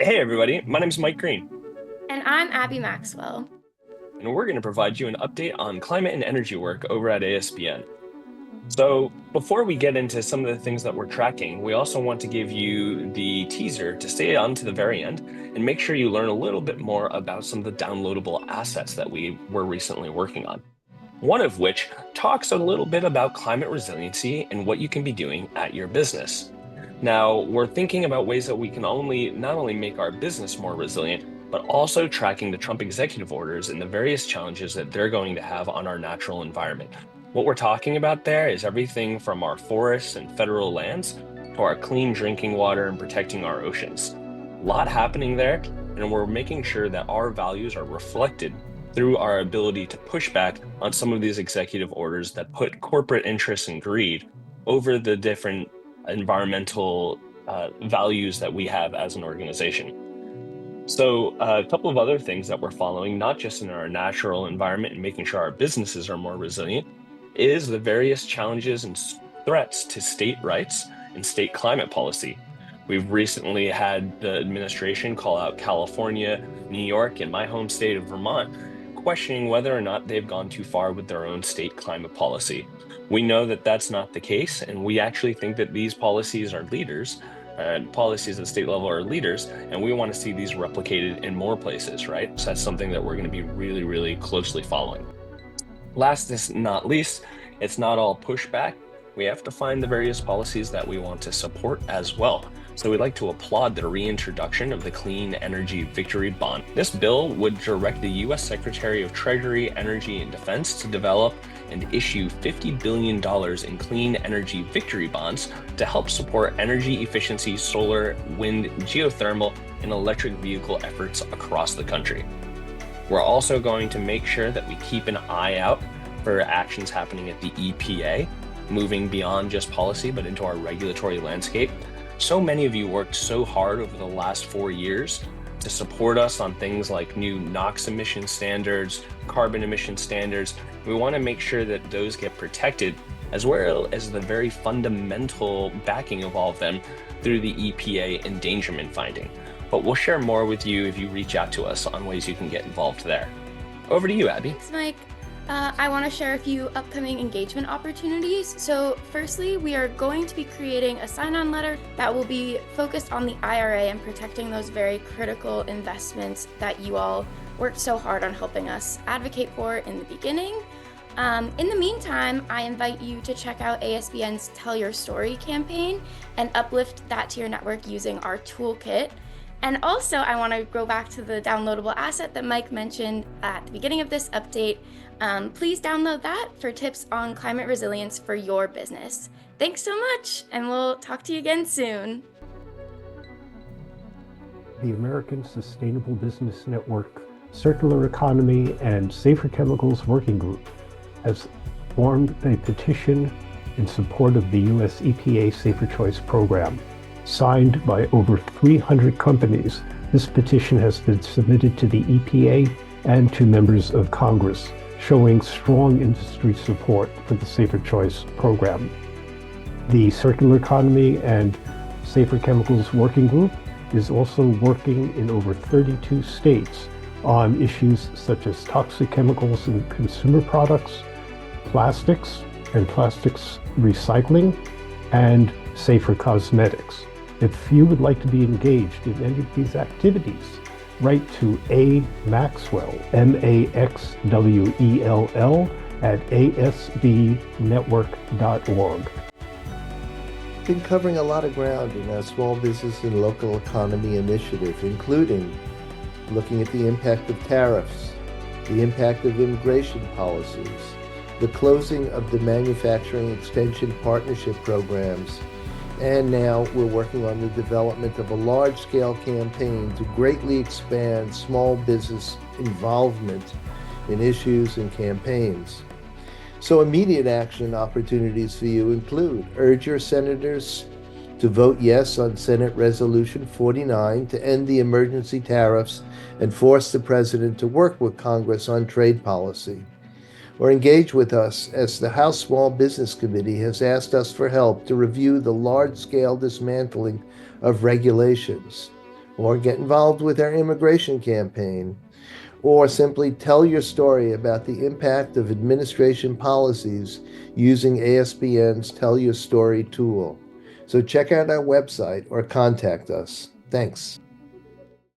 Hey everybody, my name is Mike Green, And I'm Abby Maxwell. and we're going to provide you an update on climate and energy work over at ASBN. So, before we get into some of the things that we're tracking, we also want to give you the teaser to stay on to the very end and make sure you learn a little bit more about some of the downloadable assets that we were recently working on. One of which talks a little bit about climate resiliency and what you can be doing at your business. Now, we're thinking about ways that we can not only make our business more resilient, but also tracking the Trump executive orders and the various challenges that they're going to have on our natural environment. What we're talking about there is everything from our forests and federal lands to our clean drinking water and protecting our oceans. A lot happening there, and we're making sure that our values are reflected through our ability to push back on some of these executive orders that put corporate interests and greed over the different environmental values that we have as an organization. So a couple of other things that we're following, not just in our natural environment and making sure our businesses are more resilient, is the various challenges and threats to state rights and state climate policy. We've recently had the administration call out California, New York, and my home state of Vermont, questioning whether or not they've gone too far with their own state climate policy. We know that that's not the case, and we actually think that these policies are leaders, and policies at state level are leaders, and we want to see these replicated in more places, right? So that's something that we're going to be really, really closely following. Last is not least, it's not all pushback. We have to find the various policies that we want to support as well. So we'd like to applaud the reintroduction of the Clean Energy Victory Bond. This bill would direct the U.S. Secretary of Treasury, Energy, and Defense to develop and issue $50 billion in clean energy victory bonds to help support energy efficiency, solar, wind, geothermal, and electric vehicle efforts across the country. We're also going to make sure that we keep an eye out for actions happening at the EPA, moving beyond just policy, but into our regulatory landscape. So many of you worked so hard over the last 4 years to support us on things like new NOx emission standards, carbon emission standards. We want to make sure that those get protected, as well as the very fundamental backing of all of them through the EPA endangerment finding. But we'll share more with you if you reach out to us on ways you can get involved there. Over to you, Abby. Thanks, Mike. I want to share a few upcoming engagement opportunities. So firstly, we are going to be creating a sign-on letter that will be focused on the IRA and protecting those very critical investments that you all worked so hard on helping us advocate for in the beginning. In the meantime, I invite you to check out ASBN's Tell Your Story campaign and uplift that to your network using our toolkit. And also, I want to go back to the downloadable asset that Mike mentioned at the beginning of this update. Please download that for tips on climate resilience for your business. Thanks so much, and we'll talk to you again soon. The American Sustainable Business Network, Circular Economy, and Safer Chemicals Working Group has formed a petition in support of the U.S. EPA Safer Choice Program. Signed by over 300 companies, this petition has been submitted to the EPA and to members of Congress, showing strong industry support for the Safer Choice Program. The Circular Economy and Safer Chemicals Working Group is also working in over 32 states on issues such as toxic chemicals in consumer products, plastics and plastics recycling, and safer cosmetics. If you would like to be engaged in any of these activities, write to A. Maxwell, Maxwell, at asbnetwork.org. Been covering a lot of ground in our small business and local economy initiative, including looking at the impact of tariffs, the impact of immigration policies, the closing of the manufacturing extension partnership programs, and now we're working on the development of a large-scale campaign to greatly expand small business involvement in issues and campaigns. So immediate action opportunities for you include: urge your senators to vote yes on Senate Resolution 49 to end the emergency tariffs and force the president to work with Congress on trade policy. Or engage with us, as the House Small Business Committee has asked us for help to review the large-scale dismantling of regulations. or get involved with our immigration campaign, or simply tell your story about the impact of administration policies using ASBN's Tell Your Story tool. So check out our website or contact us. Thanks.